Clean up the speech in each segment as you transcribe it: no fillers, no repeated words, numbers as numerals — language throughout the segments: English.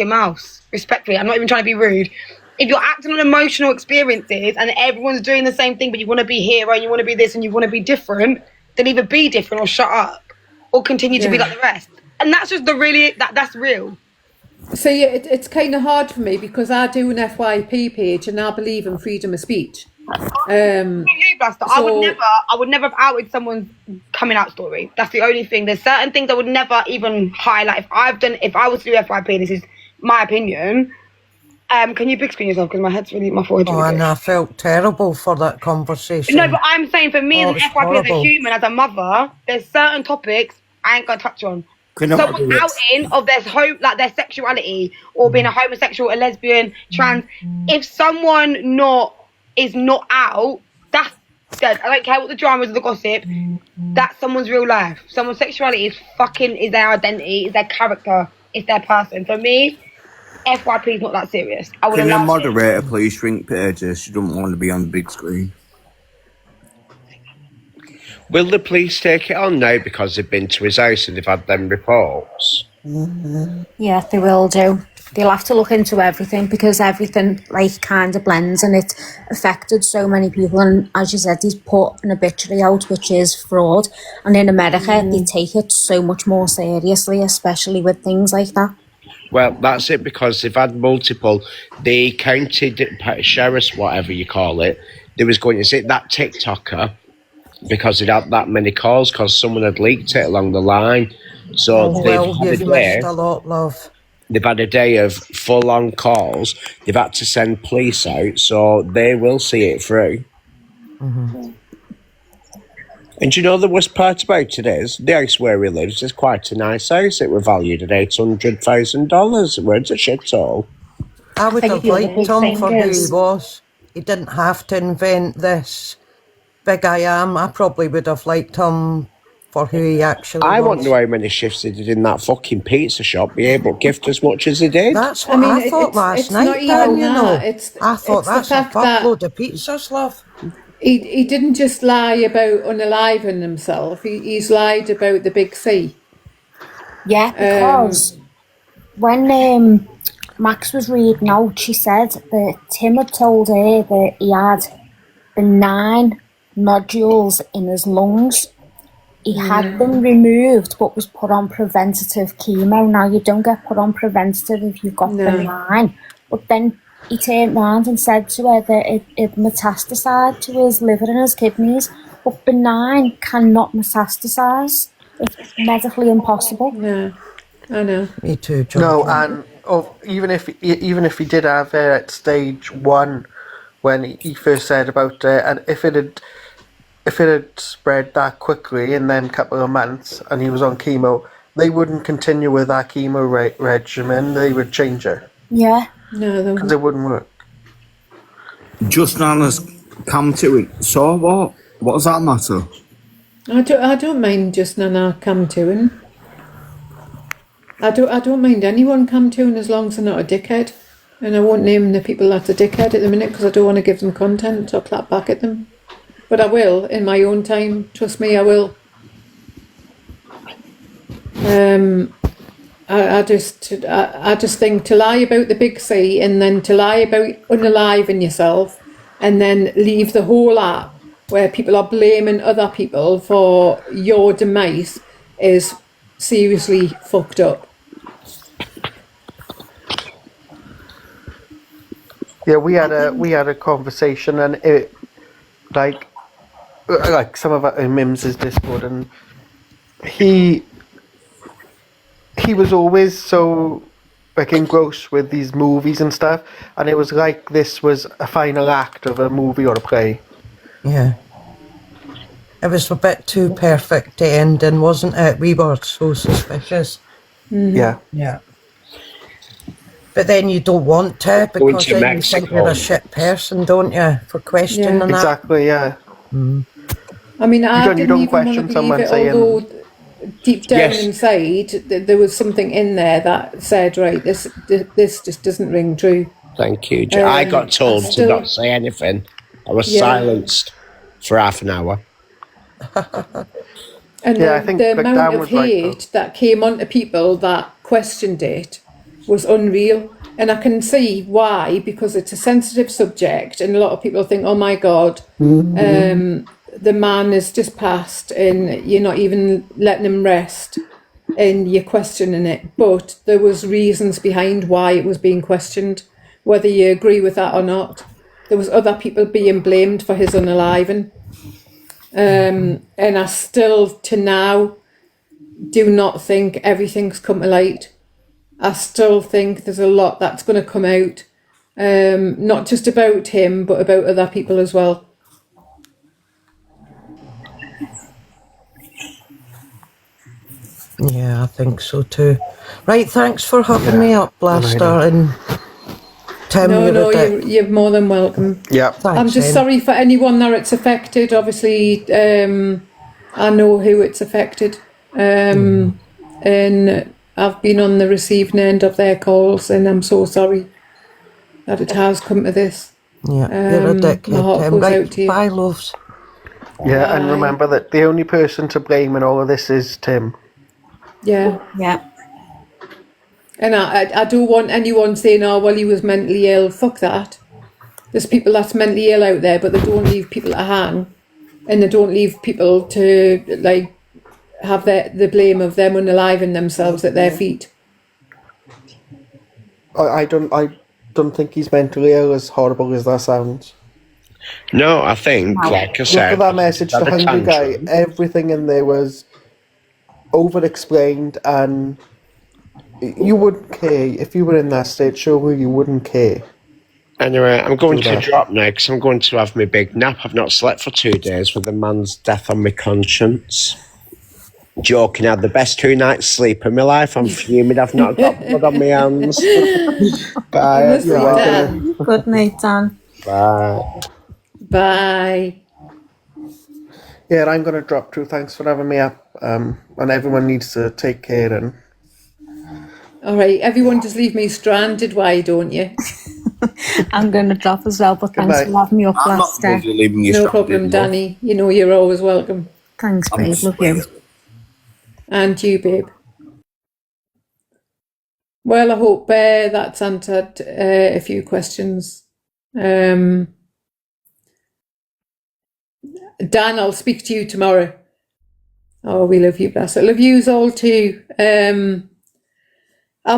your mouse. Respectfully, I'm not even trying to be rude. If you're acting on emotional experiences and everyone's doing the same thing, but you want to be hero and you want to be this and you want to be different, then either be different or shut up, or continue to be like the rest. And that's just that's real. So yeah, it's kind of hard for me because I do an FYP page and I believe in freedom of speech. I would never have outed someone's coming out story. That's the only thing. There's certain things I would never even highlight. If I was to do FYP, this is my opinion. Can you big screen yourself because my forehead's really and I felt terrible for that conversation. No, but I'm saying for me as an FYP, as a human, as a mother, there's certain topics I ain't gonna touch on. Someone outing of their sexuality or being a homosexual, a lesbian, trans. If someone is not out, that's dead. I don't care what the drama is or the gossip. That's someone's real life. Someone's sexuality is their identity, is their character, is their person. For me, FYP is not that serious. Can the moderator please shrink pages? She doesn't want to be on the big screen. Will the police take it on now because they've been to his house and they've had them reports? Yeah, they will do. They'll have to look into everything because everything kind of blends and it affected so many people. And as you said, he's put an obituary out, which is fraud. And in America, they take it so much more seriously, especially with things like that. Well, that's it, because they've had multiple. The county sheriffs, whatever you call it, they was going to say that TikToker because they'd had that many calls because someone had leaked it along the line. So you've missed a lot, love. They've had a day of full-on calls. They've had to send police out, so they will see it through. Mm-hmm. And you know the worst part about it is, the house where he lives is quite a nice house. It was valued at $800,000. It weren't a shithole. I would have liked him for who he was. He didn't have to invent this big I am. I probably would have liked him for who he actually was. I want to know how many shifts he did in that fucking pizza shop, be able to gift as much as he did. That's what I thought last night, Dan, you know. I thought that's a fuckload of pizzas, love. He didn't just lie about unaliving himself. He's lied about the big C. Yeah, because when Max was reading out, she said that Tim had told her that he had benign nodules in his lungs. He had them removed but was put on preventative chemo. Now, you don't get put on preventative if you've got benign. But then he turned round and said to her that it metastasized to his liver and his kidneys. But benign cannot metastasize. It's medically impossible. Yeah, I know. Me too, John. No, and even if he did have it at stage 1 when he first said about it, and if it had spread that quickly in then a couple of months and he was on chemo, they wouldn't continue with that chemo regimen. They would change it. Yeah. No, because it wouldn't work. Just Nana's come to it. So what? What does that matter? I don't mind just Nana come to him. I don't mind anyone come to him as long as they're not a dickhead. And I won't name the people that's a dickhead at the minute because I don't want to give them content or clap back at them. But I will in my own time. Trust me, I will. I just think to lie about the big C and then to lie about unaliving yourself and then leave the whole app where people are blaming other people for your demise is seriously fucked up. Yeah, we had a conversation and it like some of our Mims's Discord, and he was always so engrossed with these movies and stuff, and it was like this was a final act of a movie or a play. Yeah. It was a bit too perfect to end in, wasn't it? We were so suspicious. Mm-hmm. Yeah. Yeah. But then you don't want to because then you think you're a shit person, don't you? For questioning that. Exactly, yeah. Mm. I mean, I you didn't don't even question want to someone believe it, saying... although deep down inside there was something in there that said, right, this just doesn't ring true. Thank you. I got told to not say anything. I was silenced for half an hour. And I think the amount of hate that came onto people that questioned it was unreal. And I can see why, because it's a sensitive subject, and a lot of people think, oh my God, the man has just passed and you're not even letting him rest and you're questioning it. But there was reasons behind why it was being questioned, whether you agree with that or not. There was other people being blamed for his unaliving. And I still, to now, do not think everything's come to light. I still think there's a lot that's going to come out, not just about him, but about other people as well. Yeah, I think so too. Right, thanks for having me up, Blaster, and Tim, You're more than welcome. Yeah. Thanks, I'm just Tim. sorry for anyone that it's affected. Obviously, I know who it's affected, and I've been on the receiving end of their calls, and I'm so sorry that it has come to this. Yeah, you're a dickhead, my heart Tim. goes Right, out to you. bye, loves. Yeah, and remember that the only person to blame in all of this is Tim. Yeah. Yeah. And I don't want anyone saying, oh, well, he was mentally ill. Fuck that. There's people that's mentally ill out there, but they don't leave people to hang. And they don't leave people to, like, have the blame of them unaliving themselves at their feet. I don't think he's mentally ill, as horrible as that sounds. No, I think, like I Look said, at that message to had a Hungry Guy. tantrum. Everything in there was over-explained, and you wouldn't care. If you were in that state, surely you wouldn't care. Anyway, I'm going Do to that. drop now because I'm going to have my big nap. I've not slept for 2 days with a man's death on my conscience. Joking, I had the best 2 nights sleep of my life. I'm fuming I've not got blood on my hands. Bye. Must be everyone. Dan. Good night, Dan. Bye. Bye. Yeah, I'm going to drop too. Thanks for having me up. And everyone needs to take care. And All right, everyone just leave me stranded, why don't you? I'm going to drop as well, but thanks Goodbye. for having me up, I'm not Blaster. bloody leaving you No stranded, problem, love. Danny. You know you're always welcome. Thanks, I'm babe. Love you. sweet. And you, babe. Well, I hope that's answered a few questions. Dan, I'll speak to you tomorrow. Oh, we love you, bless. I love yous all too. I'm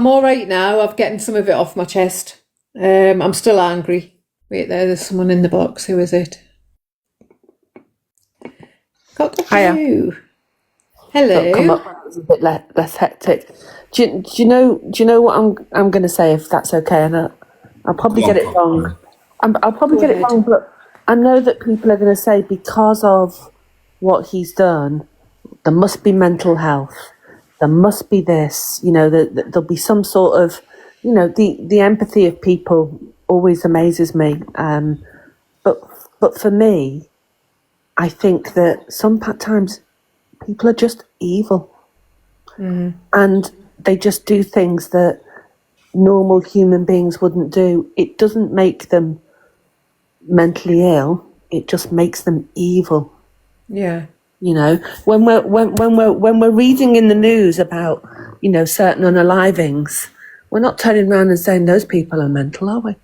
all right now. I'm getting some of it off my chest. I'm still angry. Wait, there's someone in the box. Who is it? Got the Hiya. view. Come Hello. up when it was a bit less hectic. Do you know what I'm going to say, if that's okay? And I'll probably Go on, get it go on. wrong. I'll probably Go get it ahead. wrong, but I know that people are going to say because of what he's done, there must be mental health. There must be this. You know, there'll be some sort of, you know, the empathy of people always amazes me. But for me, I think that sometimes people are just evil. And they just do things that normal human beings wouldn't do. It doesn't make them mentally ill. It just makes them evil. Yeah. You know, when we're reading in the news about, you know, certain unalivings, we're not turning around and saying those people are mental, are we?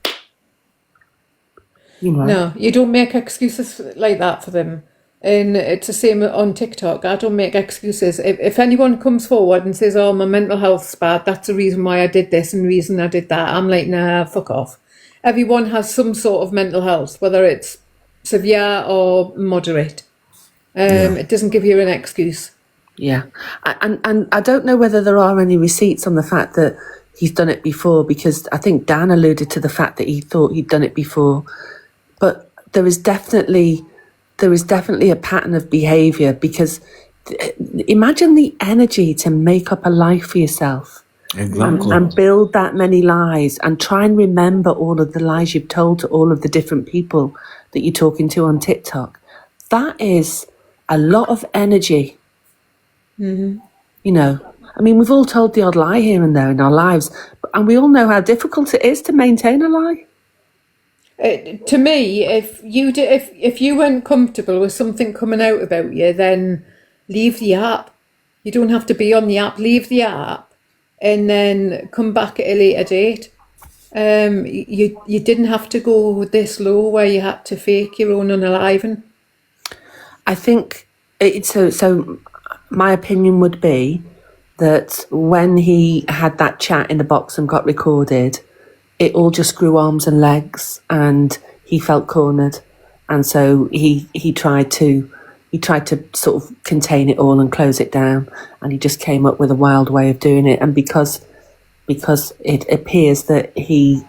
You know. No, you don't make excuses like that for them. And it's the same on TikTok. I don't make excuses. If anyone comes forward and says, oh, my mental health's bad, that's the reason why I did this and the reason I did that, I'm like, nah, fuck off. Everyone has some sort of mental health, whether it's severe or moderate. It doesn't give you an excuse. Yeah, and I don't know whether there are any receipts on the fact that he's done it before, because I think Dan alluded to the fact that he thought he'd done it before, but there is definitely a pattern of behaviour, because imagine the energy to make up a life for yourself Exactly. and build that many lies and try and remember all of the lies you've told to all of the different people that you're talking to on TikTok. That is a lot of energy. You know, I mean, we've all told the odd lie here and there in our lives, and we all know how difficult it is to maintain a lie. To me, if you weren't comfortable with something coming out about you, then leave the app. You don't have to be on the app. Leave the app and then come back at a later date. You didn't have to go this low where you had to fake your own unaliving. I think so. My opinion would be that when he had that chat in the box and got recorded, it all just grew arms and legs, and he felt cornered, and so he tried to sort of contain it all and close it down, and he just came up with a wild way of doing it. And because it appears that he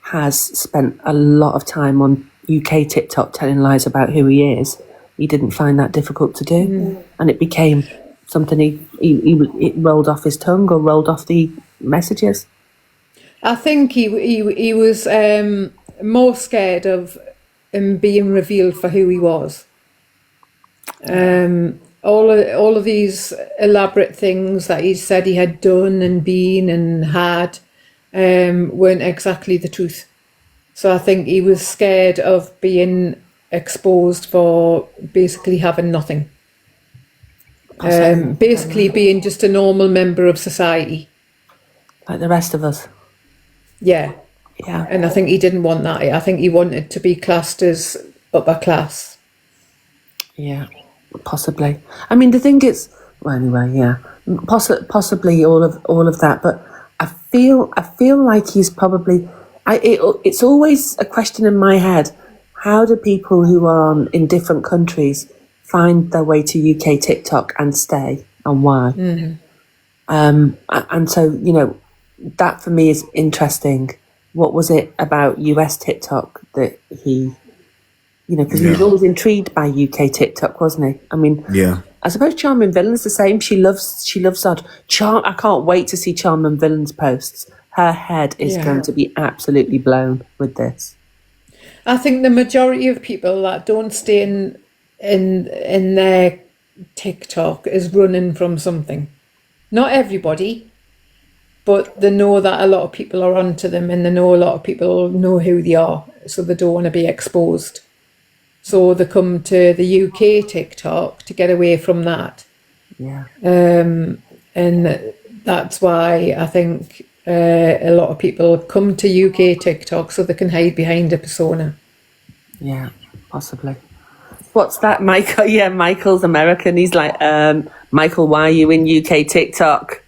has spent a lot of time on UK TikTok telling lies about who he is, he didn't find that difficult to do, and it became something he rolled off his tongue or rolled off the messages. I think he was more scared of him being revealed for who he was. All of these elaborate things that he said he had done and been and had weren't exactly the truth. So I think he was scared of being exposed for basically having nothing. Basically being just a normal member of society. Like the rest of us. Yeah. Yeah. And I think he didn't want that. I think he wanted to be classed as upper class. Yeah, possibly. I mean, the thing is, well, anyway, yeah, possibly all of that. But I feel like he's probably. It's always a question in my head: how do people who are in different countries find their way to UK TikTok and stay, and why? Mm-hmm. And so, you know, that for me is interesting. What was it about US TikTok that he, you know, because he was always intrigued by UK TikTok, wasn't he? I mean, Yeah. I suppose Charming Villain's the same. She loves odd. I can't wait to see Charming Villain's posts. Her head is going to be absolutely blown with this. I think the majority of people that don't stay in their TikTok is running from something. Not everybody, but they know that a lot of people are onto them, and they know a lot of people know who they are, so they don't want to be exposed. So they come to the UK TikTok to get away from that. Yeah. And that's why I think a lot of people come to UK TikTok so they can hide behind a persona. Yeah, possibly. What's that, Michael? Yeah, Michael's American. He's like, Michael, why are you in UK TikTok?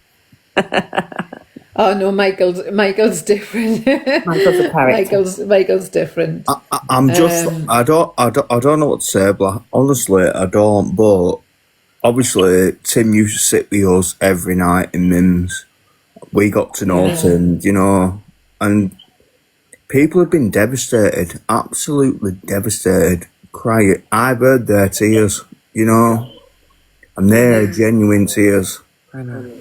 Oh no, Michael's different. Michael's a character. Michael's different. I'm just I don't know what to say, Black. Honestly, I don't. But obviously, Tim used to sit with us every night in Mims. We got to know Tim, you know, and people have been devastated, absolutely devastated, crying. I've heard their tears, you know, and they're genuine tears. I know.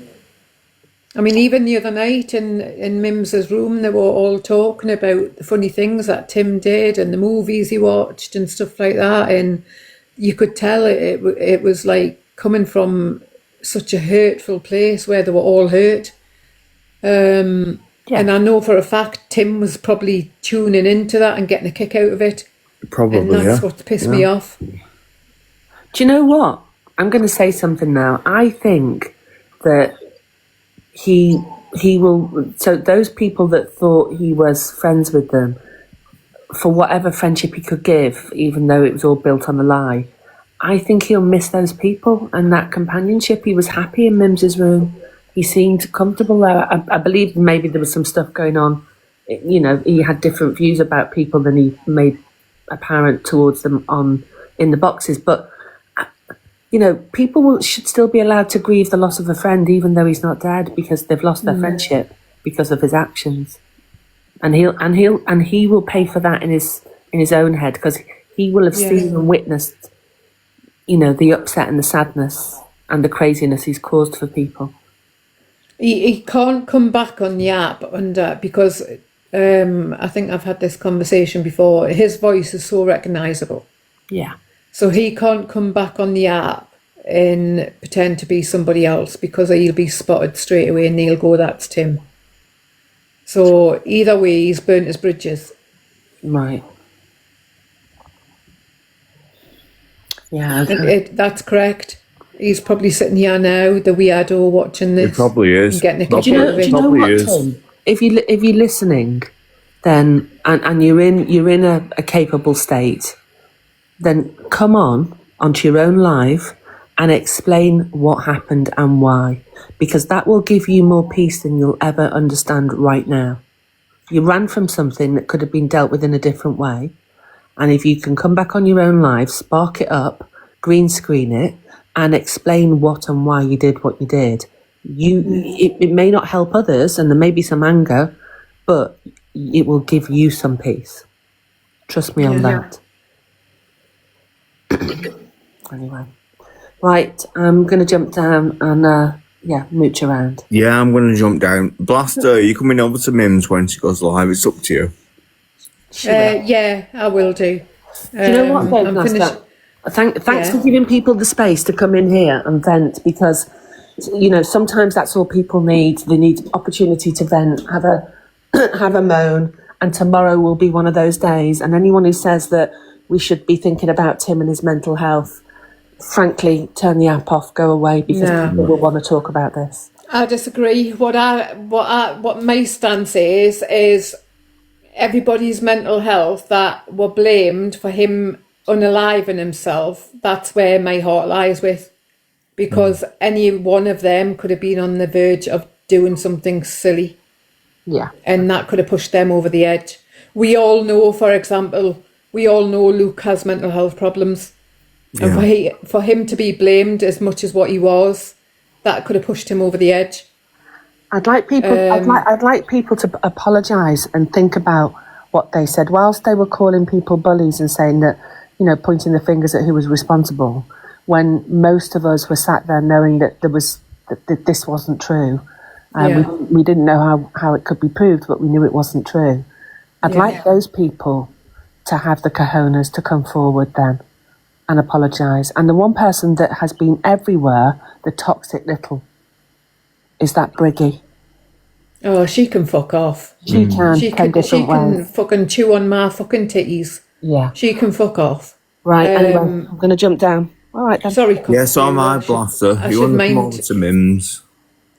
I mean, even the other night in Mims's room, they were all talking about the funny things that Tim did and the movies he watched and stuff like that. And you could tell it was like coming from such a hurtful place where they were all hurt. And I know for a fact Tim was probably tuning into that and getting a kick out of it. Probably, and that's what pissed me off. Do you know what? I'm going to say something now. I think that he will. So those people that thought he was friends with them, for whatever friendship he could give, even though it was all built on a lie, I think he'll miss those people and that companionship. He was happy in Mims's room. He seemed comfortable there. I believe maybe there was some stuff going on. You know, he had different views about people than he made apparent towards them in the boxes. But, you know, people should still be allowed to grieve the loss of a friend, even though he's not dead, because they've lost their friendship because of his actions. And he will pay for that in his own head, because he will have seen and witnessed, you know, the upset and the sadness and the craziness he's caused for people. He can't come back on the app because I think I've had this conversation before. His voice is so recognisable. Yeah. So he can't come back on the app and pretend to be somebody else, because he'll be spotted straight away and he'll go, that's Tim. So either way, he's burnt his bridges. Right. Yeah. Okay. That's correct. He's probably sitting here now, the weirdo, watching this. It probably is. And getting a Probably- kick out of Do it. you know Probably what, is. Tim? If you're listening, then and you're in a capable state, then come onto your own live and explain what happened and why, because that will give you more peace than you'll ever understand right now. You ran from something that could have been dealt with in a different way, and if you can come back on your own live, spark it up, green screen it, and explain what and why you did what you did, it may not help others, and there may be some anger, but it will give you some peace. Trust me on that. Anyway, right, I'm going to jump down and mooch around. Yeah, I'm going to jump down. Blaster, you coming over to Mims when she goes live? It's up to you. Yeah, I will do. Do you know what, though, I'm Blaster? finished. Thanks for giving people the space to come in here and vent, because sometimes that's all people need. They need opportunity to vent, have a moan, and tomorrow will be one of those days. And anyone who says that we should be thinking about Tim and his mental health, frankly, turn the app off, go away, because people will want to talk about this. I disagree. What my stance is everybody's mental health that were blamed for him unaliving himself. That's where my heart lies with, because any one of them could have been on the verge of doing something silly. Yeah. And that could have pushed them over the edge. We all know, for example, Luke has mental health problems. Yeah. And for him to be blamed as much as what he was, that could have pushed him over the edge. I'd like people. I'd like people to apologise and think about what they said, whilst they were calling people bullies and saying that, pointing the fingers at who was responsible. When most of us were sat there knowing that that this wasn't true, we didn't know how it could be proved, but we knew it wasn't true. I'd like those people to have the cojones to come forward then and apologise. And the one person that has been everywhere, the toxic little, is that Briggy. Oh, she can fuck off. She can. She can fucking chew on my fucking titties. Yeah. She can fuck off. Right, anyway, I'm going to jump down. All right, then. Sorry. Yeah, so am I, Blaster. You want to come over to Mims?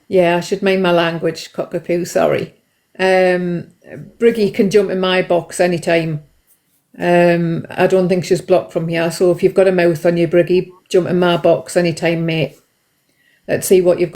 Yeah, I should mind my language, cockapoo, sorry. Briggy can jump in my box anytime. I don't think she's blocked from here, so if you've got a mouth on you, Briggy, jump in my box anytime, mate. Let's see what you've got.